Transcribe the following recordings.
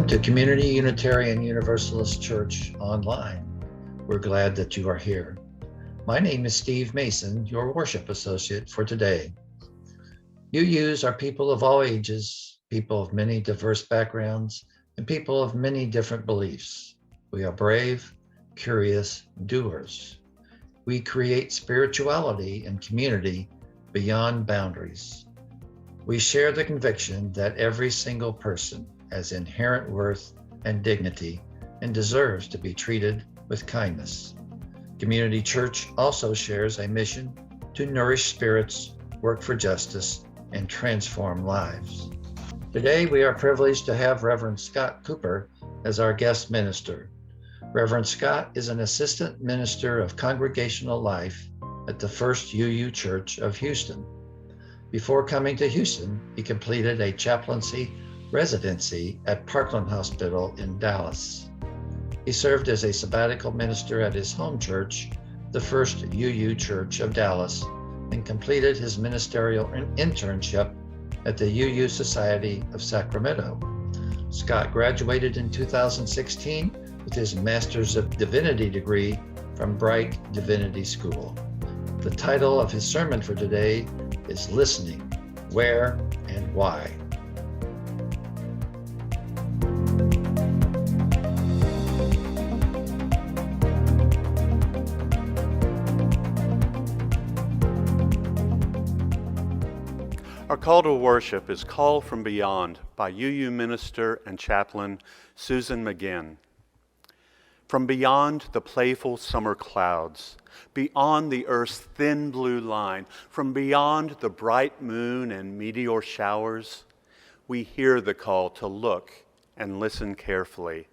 to Community Unitarian Universalist Church Online. We're glad that you are here. My name is Steve Mason, your worship associate for today. UUs are people of all ages, people of many diverse backgrounds, and people of many different beliefs. We are brave, curious doers. We create spirituality and community beyond boundaries. We share the conviction that every single person has inherent worth and dignity and deserves to be treated with kindness. Community Church also shares a mission to nourish spirits, work for justice, and transform lives. Today, we are privileged to have Reverend Scott Cooper as our guest minister. Reverend Scott is an assistant minister of congregational life at the First UU Church of Houston. Before coming to Houston, he completed a chaplaincy residency at Parkland Hospital in Dallas. He served as a sabbatical minister at his home church, the First UU Church of Dallas, and completed his ministerial internship at the UU Society of Sacramento. Scott graduated in 2016 with his Master's of Divinity degree from Bright Divinity School. The title of his sermon for today is Listening, Where and Why. Our call to worship is Call from Beyond by UU minister and chaplain Susan McGinn. From beyond the playful summer clouds, beyond the earth's thin blue line, from beyond the bright moon and meteor showers, we hear the call to look and listen carefully,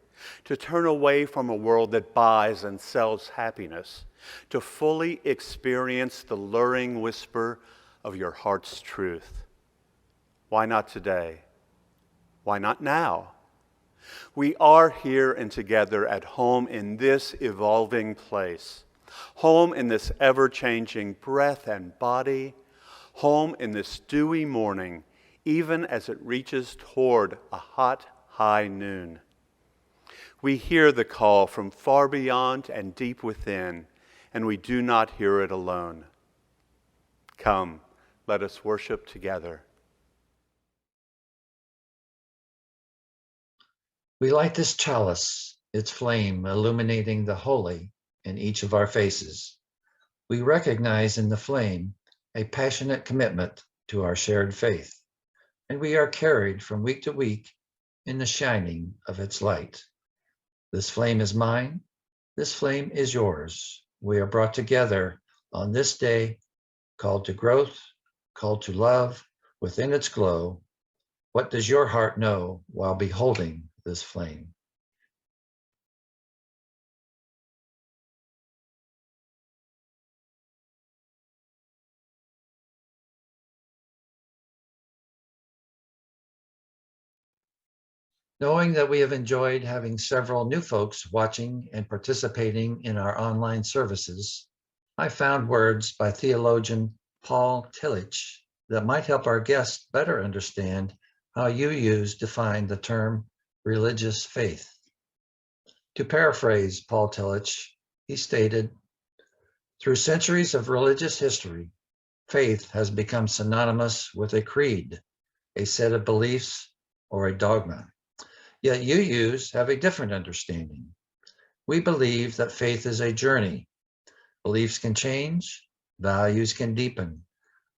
to turn away from a world that buys and sells happiness, to fully experience the luring whisper of your heart's truth. Why not today? Why not now? We are here and together at home in this evolving place, home in this ever-changing breath and body, home in this dewy morning, even as it reaches toward a hot, high noon. We hear the call from far beyond and deep within, and we do not hear it alone. Come, let us worship together. We light this chalice, its flame illuminating the holy in each of our faces. We recognize in the flame a passionate commitment to our shared faith, and we are carried from week to week in the shining of its light. This flame is mine, this flame is yours. We are brought together on this day, called to growth, called to love within its glow. What does your heart know while beholding this flame? Knowing that we have enjoyed having several new folks watching and participating in our online services, I found words by theologian Paul Tillich that might help our guests better understand how UUs define the term religious faith. To paraphrase Paul Tillich, he stated, "Through centuries of religious history, faith has become synonymous with a creed, a set of beliefs, or a dogma. Yet UUs have a different understanding. We believe that faith is a journey. Beliefs can change, values can deepen,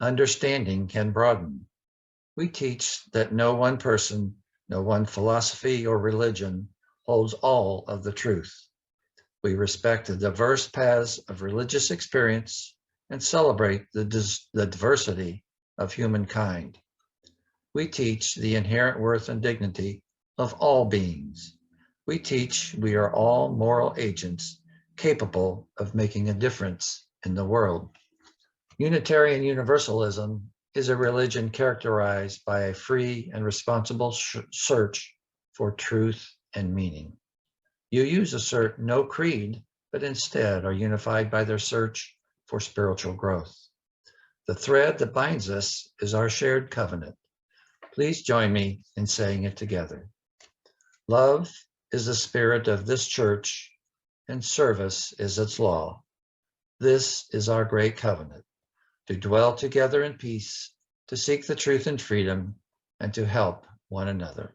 understanding can broaden. We teach that no one person, no one philosophy or religion holds all of the truth. We respect the diverse paths of religious experience and celebrate the diversity of humankind. We teach the inherent worth and dignity of all beings. We teach we are all moral agents capable of making a difference in the world." Unitarian Universalism is a religion characterized by a free and responsible search for truth and meaning. UUs assert no creed, but instead are unified by their search for spiritual growth. The thread that binds us is our shared covenant. Please join me in saying it together. Love is the spirit of this church, and service is its law. This is our great covenant, to dwell together in peace, to seek the truth and freedom, and to help one another.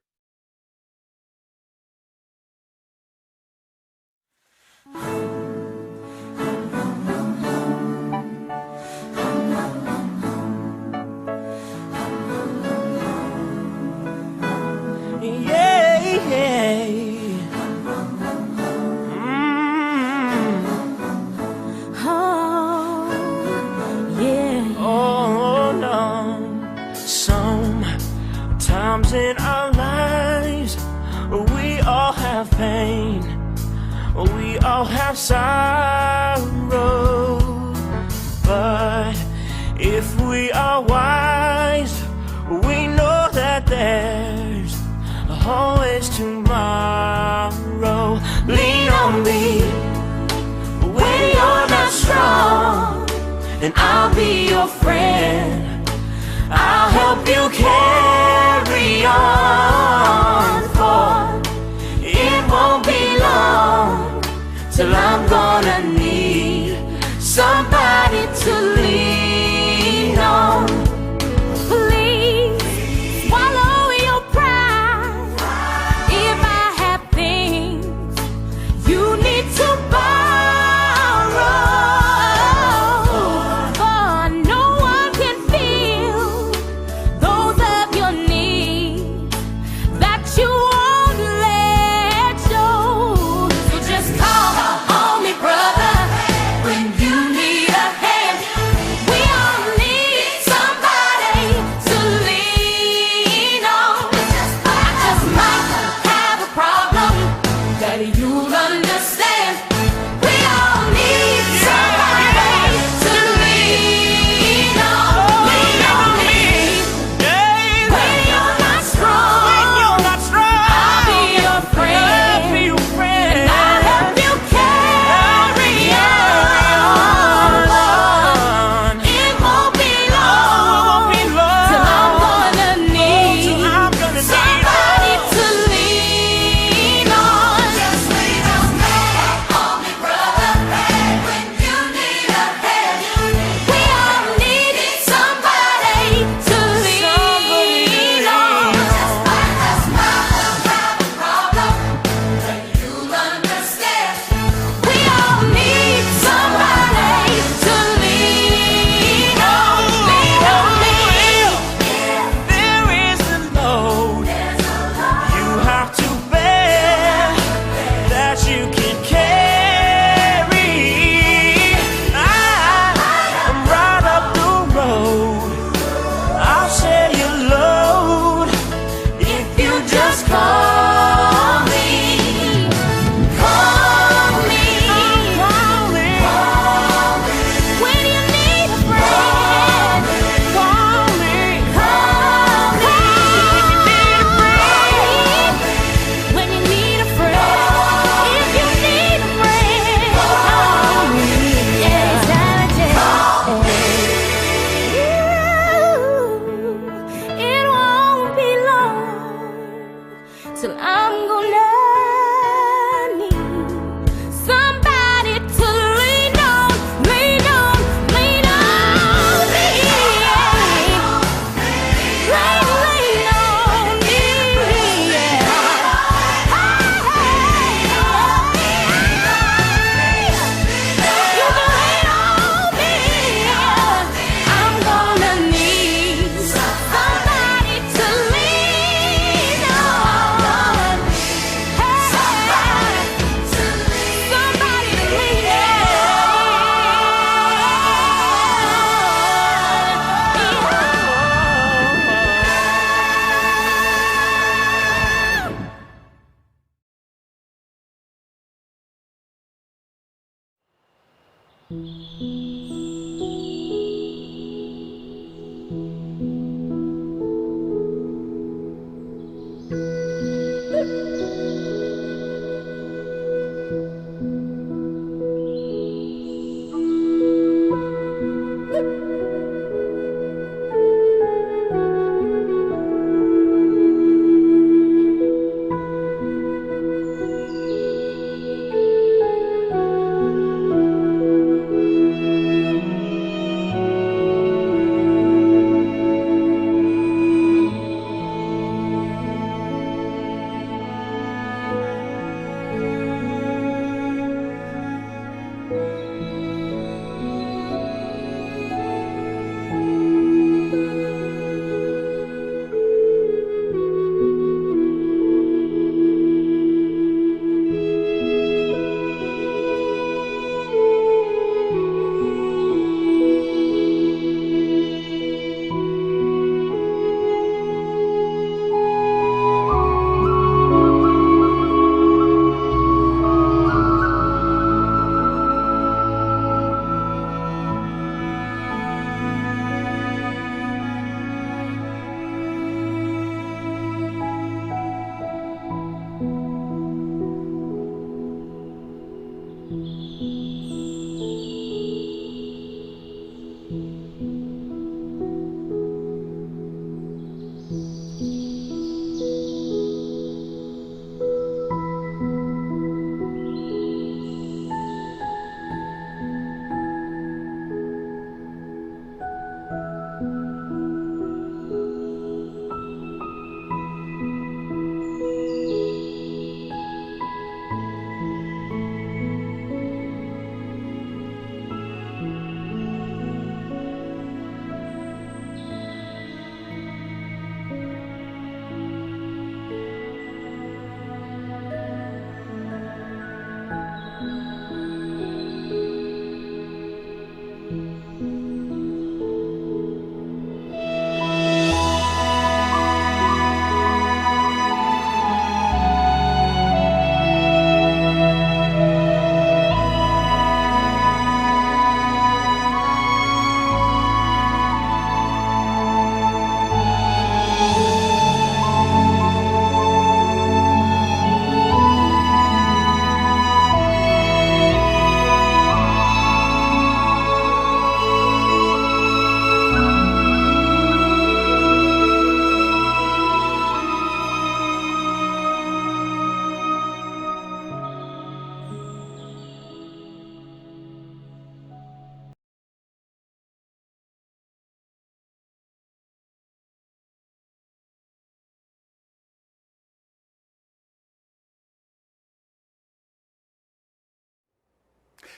Sometimes in our lives, we all have pain, we all have sorrow. But if we are wise, we know that there's always tomorrow. Lean on me when you're not strong, and I'll be your friend. I'll help you carry on, for it won't be long till I'm gonna need somebody to lean on. Please swallow your pride. If I have things you need to borrow, for no one can feel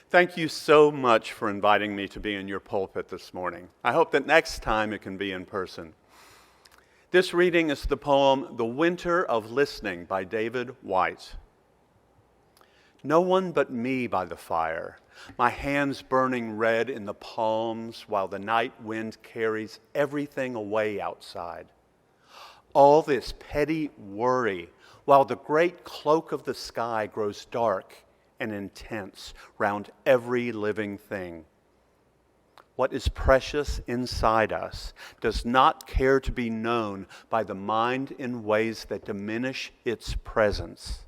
Thank you so much for inviting me to be in your pulpit this morning. I hope that next time it can be in person. This reading is the poem The Winter of Listening by David White. No one but me by the fire, my hands burning red in the palms while the night wind carries everything away outside. All this petty worry while the great cloak of the sky grows dark and intense round every living thing. What is precious inside us does not care to be known by the mind in ways that diminish its presence.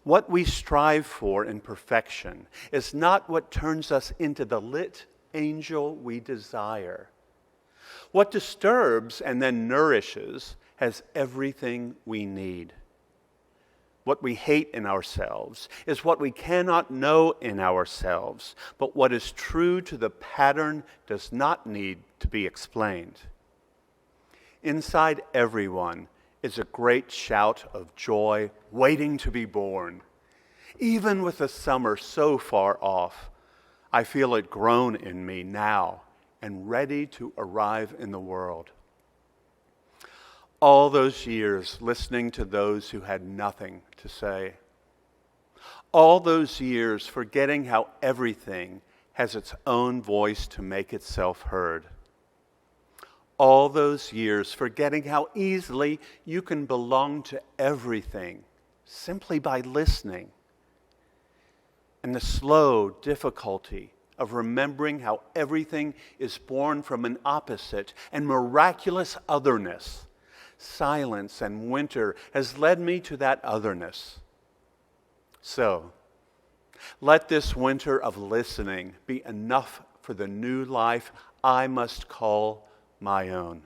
What we strive for in perfection is not what turns us into the lit angel we desire. What disturbs and then nourishes has everything we need. What we hate in ourselves is what we cannot know in ourselves, but what is true to the pattern does not need to be explained. Inside everyone is a great shout of joy waiting to be born. Even with the summer so far off, I feel it grown in me now and ready to arrive in the world. All those years listening to those who had nothing to say. All those years forgetting how everything has its own voice to make itself heard. All those years forgetting how easily you can belong to everything simply by listening. And the slow difficulty of remembering how everything is born from an opposite and miraculous otherness. Silence and winter has led me to that otherness. So, let this winter of listening be enough for the new life I must call my own.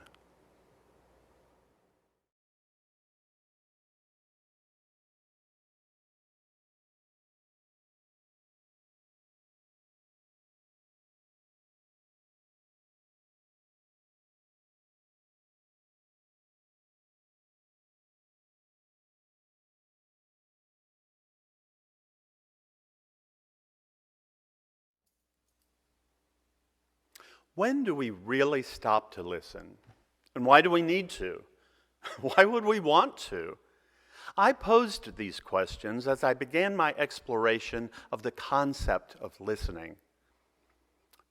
When do we really stop to listen? And why do we need to? Why would we want to? I posed these questions as I began my exploration of the concept of listening.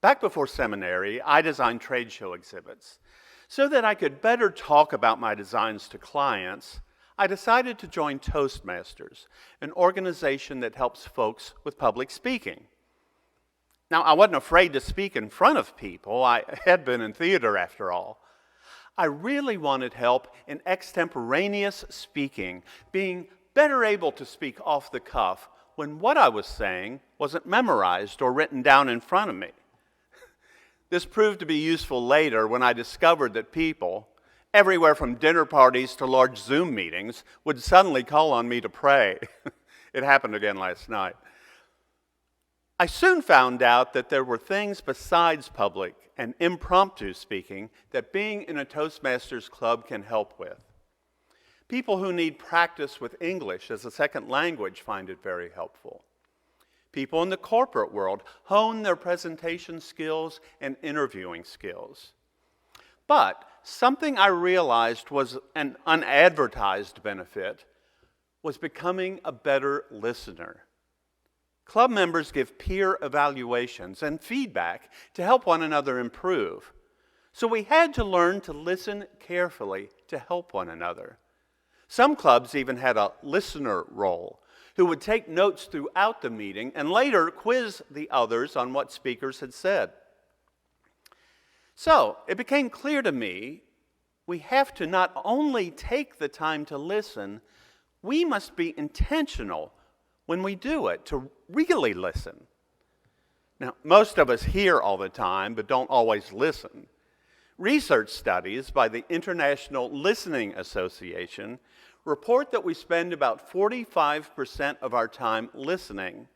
Back before seminary, I designed trade show exhibits. So that I could better talk about my designs to clients, I decided to join Toastmasters, an organization that helps folks with public speaking. Now, I wasn't afraid to speak in front of people. I had been in theater after all. I really wanted help in extemporaneous speaking, being better able to speak off the cuff when what I was saying wasn't memorized or written down in front of me. This proved to be useful later when I discovered that people, everywhere from dinner parties to large Zoom meetings, would suddenly call on me to pray. It happened again last night. I soon found out that there were things besides public and impromptu speaking that being in a Toastmasters club can help with. People who need practice with English as a second language find it very helpful. People in the corporate world hone their presentation skills and interviewing skills. But something I realized was an unadvertised benefit was becoming a better listener. Club members give peer evaluations and feedback to help one another improve. So we had to learn to listen carefully to help one another. Some clubs even had a listener role who would take notes throughout the meeting and later quiz the others on what speakers had said. So it became clear to me we have to not only take the time to listen, we must be intentional when we do it, to really listen. Now, most of us hear all the time, but don't always listen. Research studies by the International Listening Association report that we spend about 45% of our time listening,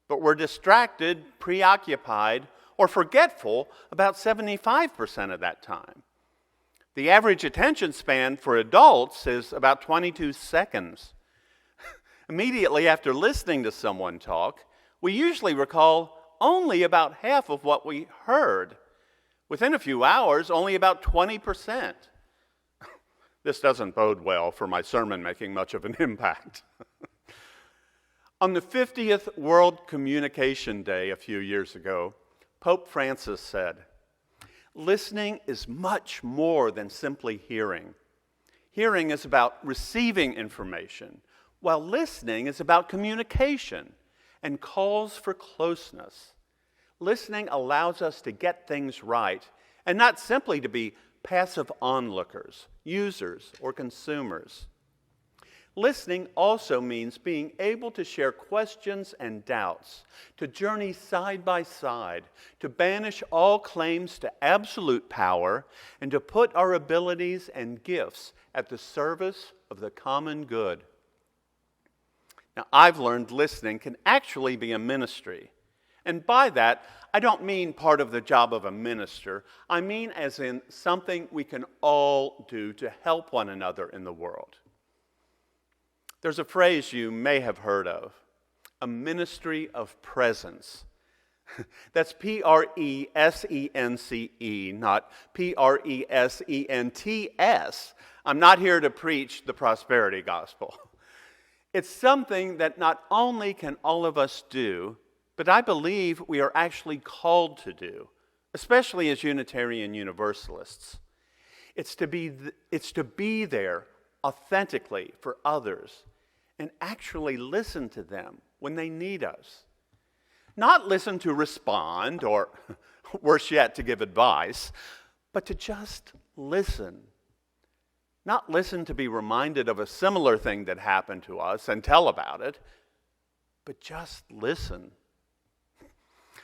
but we're distracted, preoccupied, or forgetful about 75% of that time. The average attention span for adults is about 22 seconds. Immediately after listening to someone talk, we usually recall only about half of what we heard. Within a few hours, only about 20%. This doesn't bode well for my sermon making much of an impact. On the 50th World Communication Day a few years ago, Pope Francis said, "Listening is much more than simply hearing. Hearing is about receiving information, while listening is about communication and calls for closeness. Listening allows us to get things right and not simply to be passive onlookers, users, or consumers. Listening also means being able to share questions and doubts, to journey side by side, to banish all claims to absolute power, and to put our abilities and gifts at the service of the common good." Now, I've learned listening can actually be a ministry. And by that, I don't mean part of the job of a minister. I mean as in something we can all do to help one another in the world. There's a phrase you may have heard of, a ministry of presence. That's P-R-E-S-E-N-C-E, not P-R-E-S-E-N-T-S. I'm not here to preach the prosperity gospel. It's something that not only can all of us do, but I believe we are actually called to do, especially as Unitarian Universalists. It's to be there authentically for others and actually listen to them when they need us. Not listen to respond or, worse yet, to give advice, but to just listen. Not listen to be reminded of a similar thing that happened to us and tell about it, but just listen.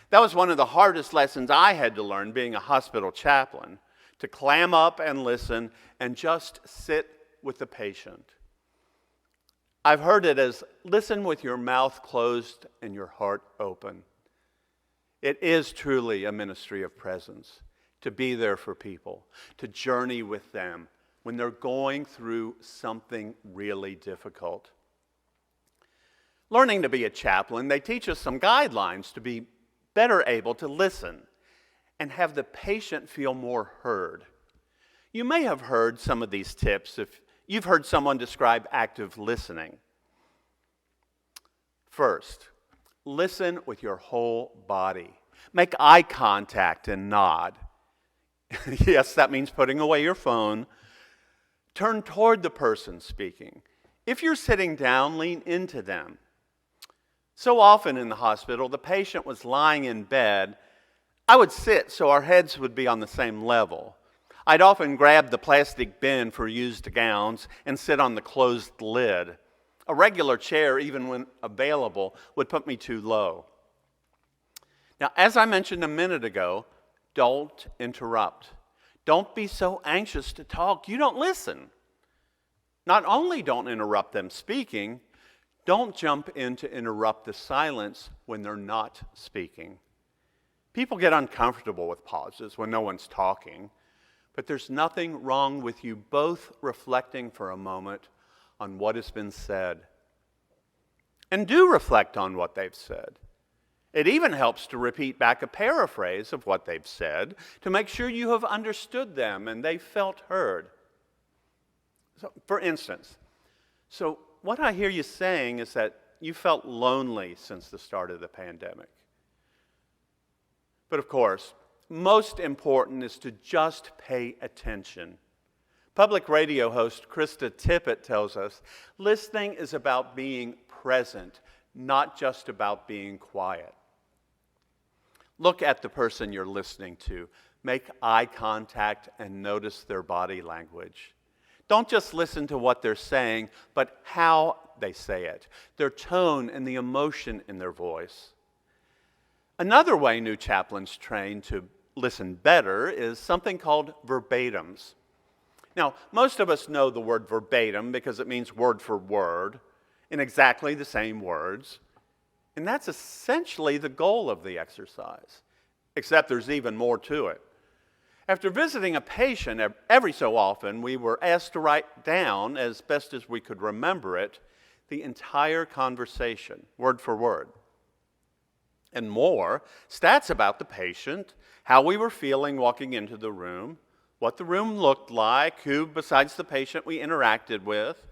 That was one of the hardest lessons I had to learn being a hospital chaplain, to clam up and listen and just sit with the patient. I've heard it as listen with your mouth closed and your heart open. It is truly a ministry of presence, to be there for people, to journey with them when they're going through something really difficult. Learning to be a chaplain, they teach us some guidelines to be better able to listen and have the patient feel more heard. You may have heard some of these tips if you've heard someone describe active listening. First, listen with your whole body. Make eye contact and nod. Yes, that means putting away your phone. Turn toward the person speaking. If you're sitting down, lean into them. So often in the hospital, the patient was lying in bed. I would sit so our heads would be on the same level. I'd often grab the plastic bin for used gowns and sit on the closed lid. A regular chair, even when available, would put me too low. Now, as I mentioned a minute ago, don't interrupt. Don't be so anxious to talk you don't listen. Not only don't interrupt them speaking, don't jump in to interrupt the silence when they're not speaking. People get uncomfortable with pauses when no one's talking, but there's nothing wrong with you both reflecting for a moment on what has been said. And do reflect on what they've said. It even helps to repeat back a paraphrase of what they've said to make sure you have understood them and they felt heard. So, for instance, what I hear you saying is that you felt lonely since the start of the pandemic. But of course, most important is to just pay attention. Public radio host Krista Tippett tells us, listening is about being present, not just about being quiet. Look at the person you're listening to. Make eye contact and notice their body language. Don't just listen to what they're saying, but how they say it, their tone and the emotion in their voice. Another way new chaplains train to listen better is something called verbatims. Now, most of us know the word verbatim because it means word for word in exactly the same words. And that's essentially the goal of the exercise, except there's even more to it. After visiting a patient every so often, we were asked to write down, as best as we could remember it, the entire conversation, word for word. and more, stats about the patient, how we were feeling walking into the room, what the room looked like, who besides the patient we interacted with.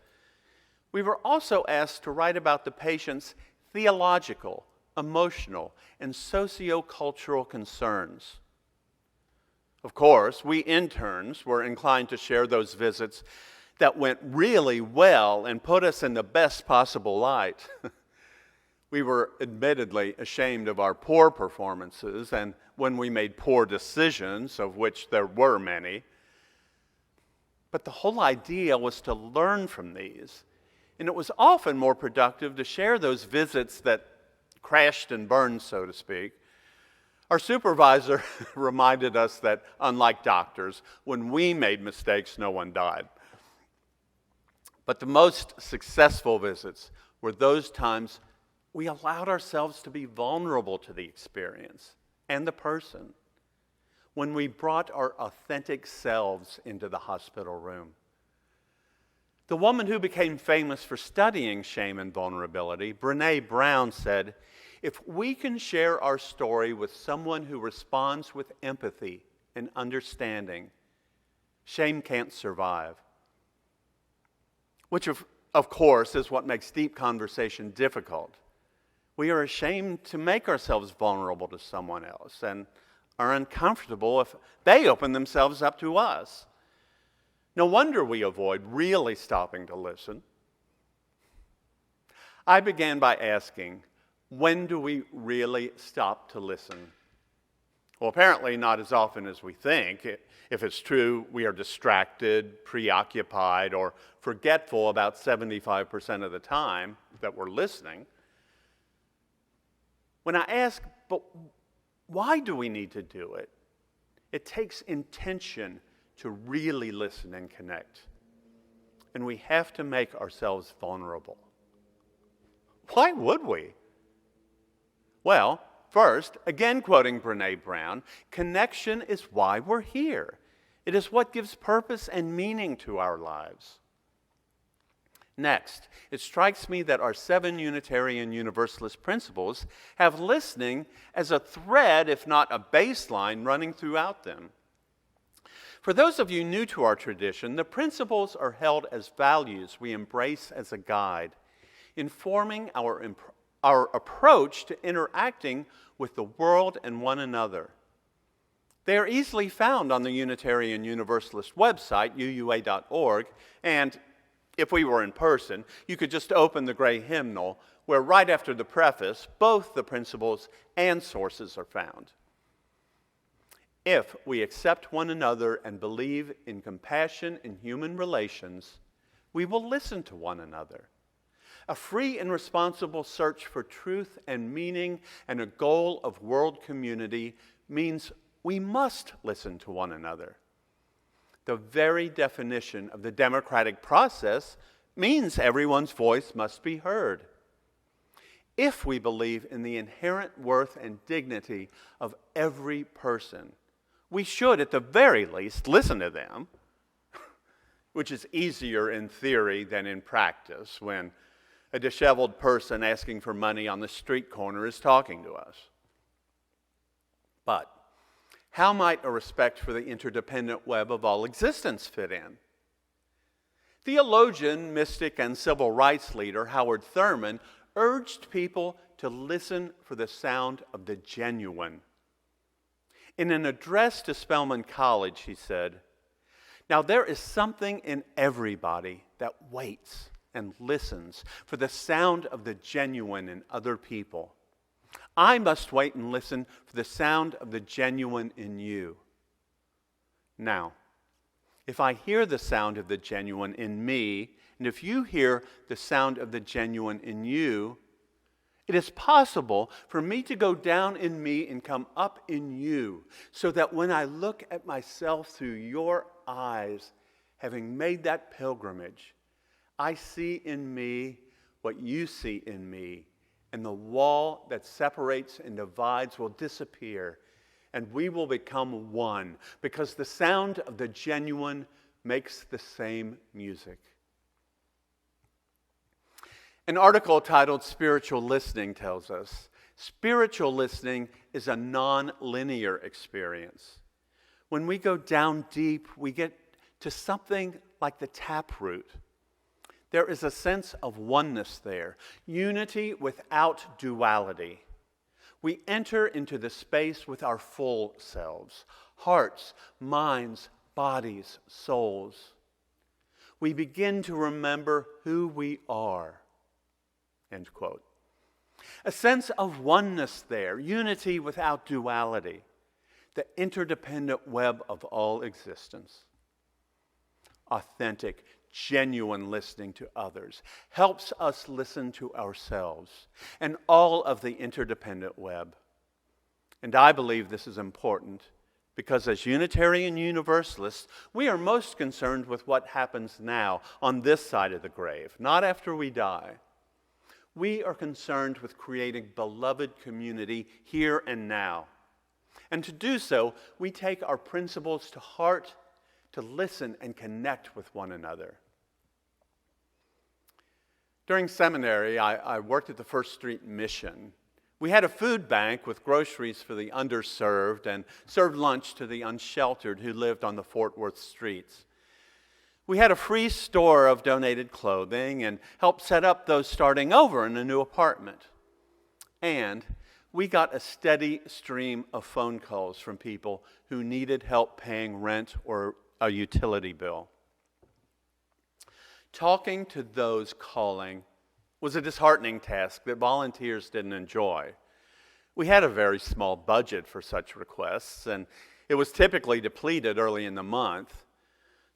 We were also asked to write about the patient's theological, emotional, and sociocultural concerns. Of course, we interns were inclined to share those visits that went really well and put us in the best possible light. We were admittedly ashamed of our poor performances and when we made poor decisions, of which there were many. But the whole idea was to learn from these. And it was often more productive to share those visits that crashed and burned, so to speak. Our supervisor reminded us that, unlike doctors, when we made mistakes, no one died. But the most successful visits were those times we allowed ourselves to be vulnerable to the experience and the person, when we brought our authentic selves into the hospital room. The woman who became famous for studying shame and vulnerability, Brené Brown, said, "If we can share our story with someone who responds with empathy and understanding, shame can't survive." Which, of course, is what makes deep conversation difficult. We are ashamed to make ourselves vulnerable to someone else and are uncomfortable if they open themselves up to us. No wonder we avoid really stopping to listen. I began by asking, when do we really stop to listen? Well, apparently not as often as we think. If it's true, we are distracted, preoccupied, or forgetful about 75% of the time that we're listening. When I ask, but why do we need to do it? It takes intention to really listen and connect. And we have to make ourselves vulnerable. Why would we? Well, first, again quoting Brené Brown, connection is why we're here. It is what gives purpose and meaning to our lives. Next, it strikes me that our 7 Unitarian Universalist principles have listening as a thread, if not a baseline, running throughout them. For those of you new to our tradition, the principles are held as values we embrace as a guide, informing our approach to interacting with the world and one another. They are easily found on the Unitarian Universalist website, uua.org, and if we were in person, you could just open the gray hymnal, where right after the preface, both the principles and sources are found. If we accept one another and believe in compassion in human relations, we will listen to one another. A free and responsible search for truth and meaning and a goal of world community means we must listen to one another. The very definition of the democratic process means everyone's voice must be heard. If we believe in the inherent worth and dignity of every person, we should, at the very least, listen to them, which is easier in theory than in practice when a disheveled person asking for money on the street corner is talking to us. But how might a respect for the interdependent web of all existence fit in? Theologian, mystic, and civil rights leader Howard Thurman urged people to listen for the sound of the genuine. In an address to Spelman College, he said, "Now there is something in everybody that waits and listens for the sound of the genuine in other people. I must wait and listen for the sound of the genuine in you. Now, if I hear the sound of the genuine in me, and if you hear the sound of the genuine in you, it is possible for me to go down in me and come up in you, so that when I look at myself through your eyes, having made that pilgrimage, I see in me what you see in me, and the wall that separates and divides will disappear, and we will become one, because the sound of the genuine makes the same music." An article titled "Spiritual Listening" tells us Spiritual listening is a non-linear experience. When we go down deep, we get to something like the taproot. There is a sense of oneness there, unity without duality. We enter into the space with our full selves, hearts, minds, bodies, souls. We begin to remember who we are. End quote. A sense of oneness there, unity without duality, the interdependent web of all existence. Authentic, genuine listening to others helps us listen to ourselves and all of the interdependent web. And I believe this is important because as Unitarian Universalists, we are most concerned with what happens now on this side of the grave, not after we die. We are concerned with creating beloved community here and now. And to do so, we take our principles to heart to listen and connect with one another. During seminary, I worked at the First Street Mission. We had a food bank with groceries for the underserved and served lunch to the unsheltered who lived on the Fort Worth streets. We had a free store of donated clothing and helped set up those starting over in a new apartment. And we got a steady stream of phone calls from people who needed help paying rent or a utility bill. Talking to those calling was a disheartening task that volunteers didn't enjoy. We had a very small budget for such requests, and it was typically depleted early in the month.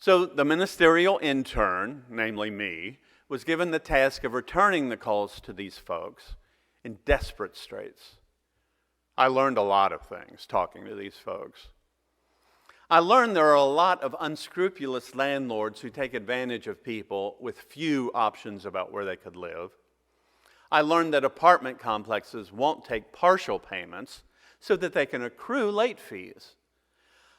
So the ministerial intern, namely me, was given the task of returning the calls to these folks in desperate straits. I learned a lot of things talking to these folks. I learned there are a lot of unscrupulous landlords who take advantage of people with few options about where they could live. I learned that apartment complexes won't take partial payments so that they can accrue late fees.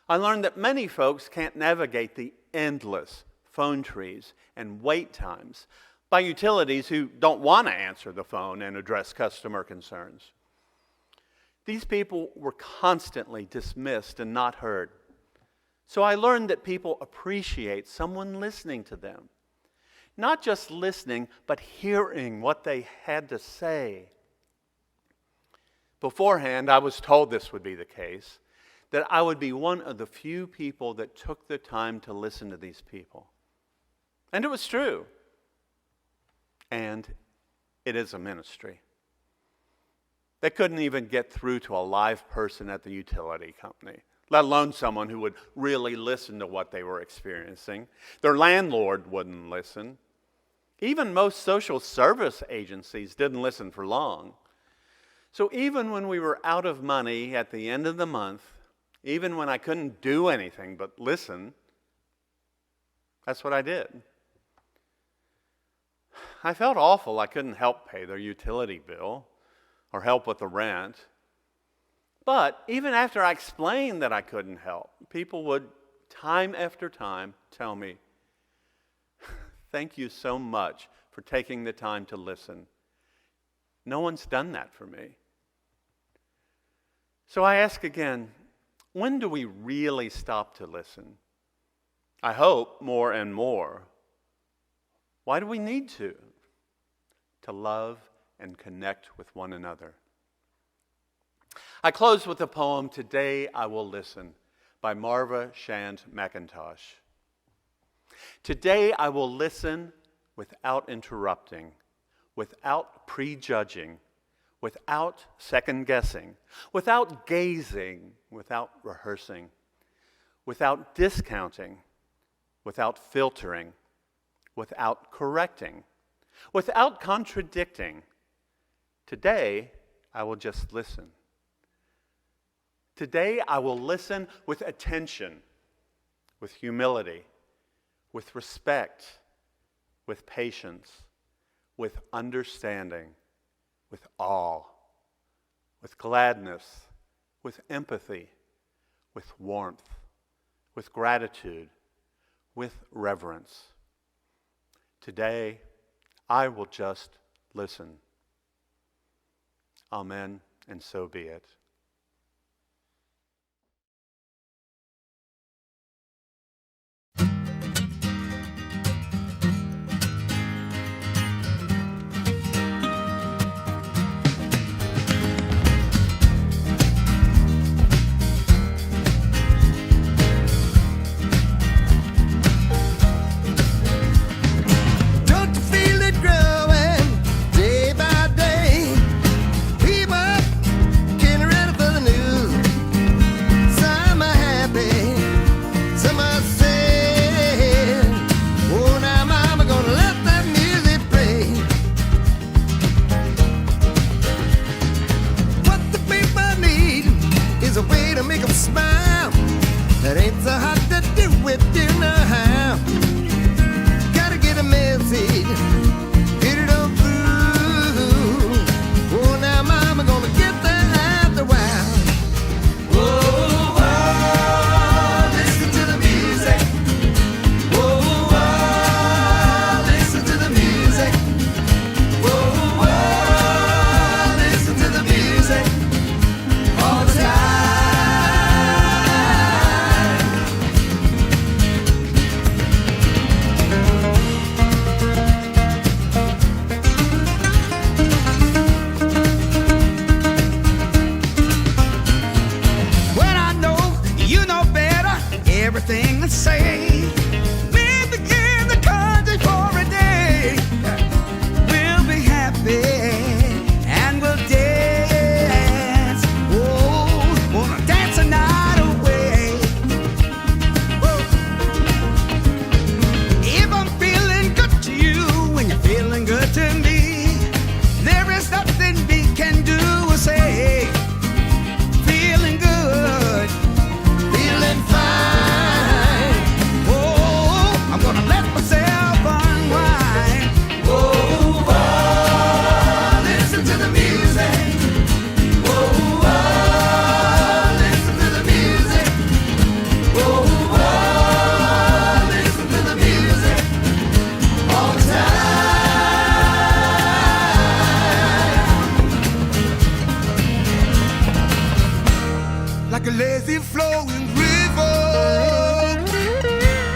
I learned that many folks can't navigate the endless phone trees and wait times by utilities who don't want to answer the phone and address customer concerns. These people were constantly dismissed and not heard. So I learned that people appreciate someone listening to them. Not just listening, but hearing what they had to say. Beforehand, I was told this would be the case, that I would be one of the few people that took the time to listen to these people. And it was true. And it is a ministry. They couldn't even get through to a live person at the utility company, let alone someone who would really listen to what they were experiencing. Their landlord wouldn't listen. Even most social service agencies didn't listen for long. So even when we were out of money at the end of the month, even when I couldn't do anything but listen, that's what I did. I felt awful I couldn't help pay their utility bill or help with the rent. But even after I explained that I couldn't help, people would, time after time, tell me, "Thank you so much for taking the time to listen. No one's done that for me." So I ask again, when do we really stop to listen? I hope more and more. Why do we need to? To love and connect with one another. I close with the poem, "Today I Will Listen," by Marva Shand McIntosh. Today I will listen without interrupting, without prejudging, without second-guessing, without gazing, without rehearsing, without discounting, without filtering, without correcting, without contradicting. Today I will just listen. Today I will listen with attention, with humility, with respect, with patience, with understanding, with awe, with gladness, with empathy, with warmth, with gratitude, with reverence. Today, I will just listen. Amen and so be it. Don't you feel it growing day by day? People getting ready for the news. Some are happy, some are sad. Oh, now mama gonna let that music play. What the people need is a way to make them smile. That ain't so hard to do if you know how. Gotta get a message, get it on through. Oh, now mama gonna get that after a while. Whoa, whoa, listen to the music. Whoa, whoa, listen to the music. Whoa, whoa, listen to the music. All the time. Well, I know you know better everything I say. Maybe give the country for a day. We'll be happy and we'll dance. Oh, wanna dance a night away. Woo. If I'm feeling good to you and you're feeling good to me, there is nothing we can do or say. Feeling good, feeling fine. Oh, I'm gonna let myself unwind. Oh, oh, listen to the music. Oh, oh, listen to the music. Oh, oh, listen to the music. All the time. Like a lazy flowing river,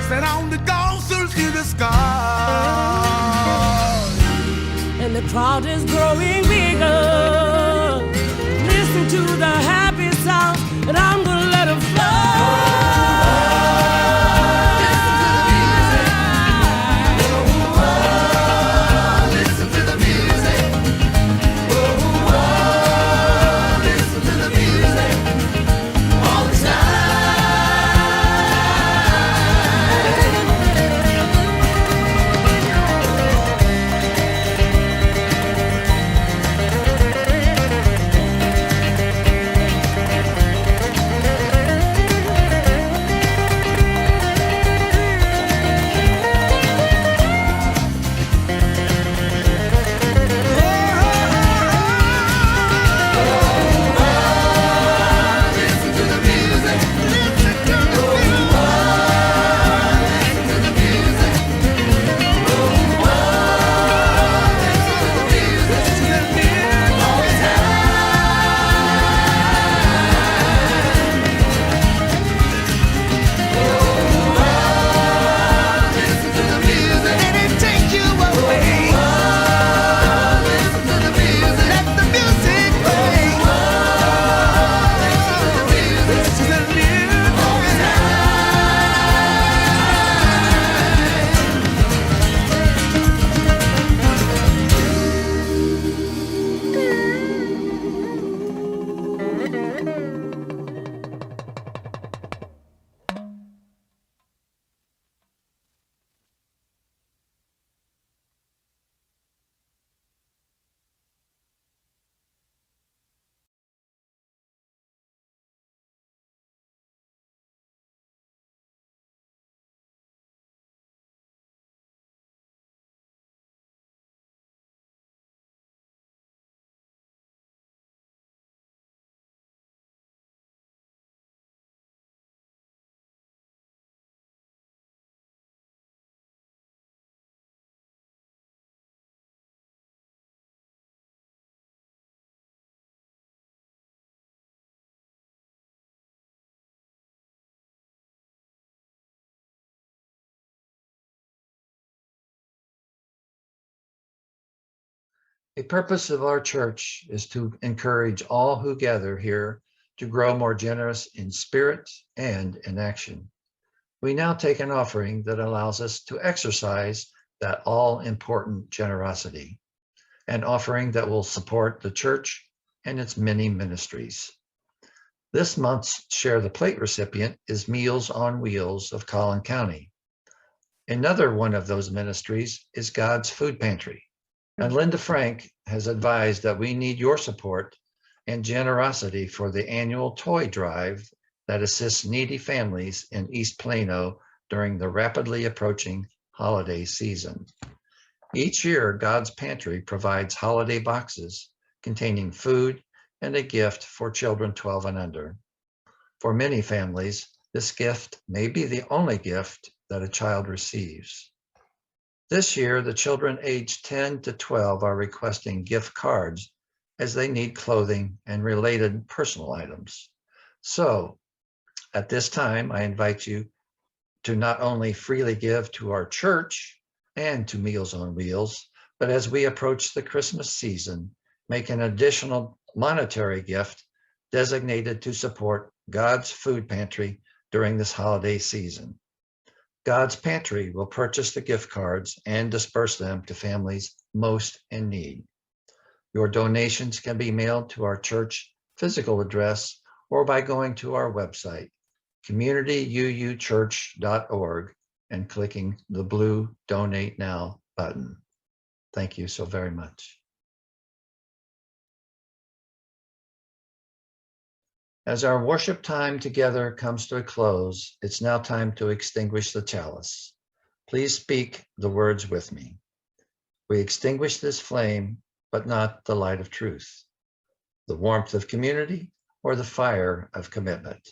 set on the dancers to the sky. And the crowd is growing bigger. Listen to the happy sound, and I'm gonna let it Listen to the music. Oh, oh, listen to the music. All the time. A purpose of our church is to encourage all who gather here to grow more generous in spirit and in action. We now take an offering that allows us to exercise that all-important generosity, an offering that will support the church and its many ministries. This month's Share the Plate recipient is Meals on Wheels of Collin County. Another one of those ministries is God's Food Pantry. And Linda Frank has advised that we need your support and generosity for the annual toy drive that assists needy families in East Plano during the rapidly approaching holiday season. Each year, God's Pantry provides holiday boxes containing food and a gift for children 12 and under. For many families, this gift may be the only gift that a child receives. This year, the children aged 10 to 12 are requesting gift cards as they need clothing and related personal items. So, at this time, I invite you to not only freely give to our church and to Meals on Wheels, but as we approach the Christmas season, make an additional monetary gift designated to support God's Food Pantry during this holiday season. God's Pantry will purchase the gift cards and disperse them to families most in need. Your donations can be mailed to our church physical address or by going to our website, communityuuchurch.org, and clicking the blue Donate Now button. Thank you so very much. As our worship time together comes to a close, it's now time to extinguish the chalice. Please speak the words with me. We extinguish this flame, but not the light of truth, the warmth of community, or the fire of commitment.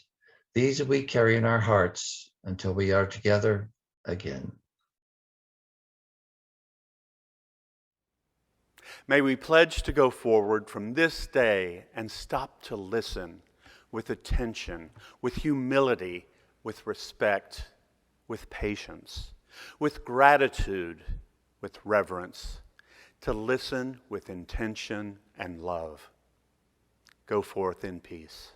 These we carry in our hearts until we are together again. May we pledge to go forward from this day and stop to listen with attention, with humility, with respect, with patience, with gratitude, with reverence, to listen with intention and love. Go forth in peace.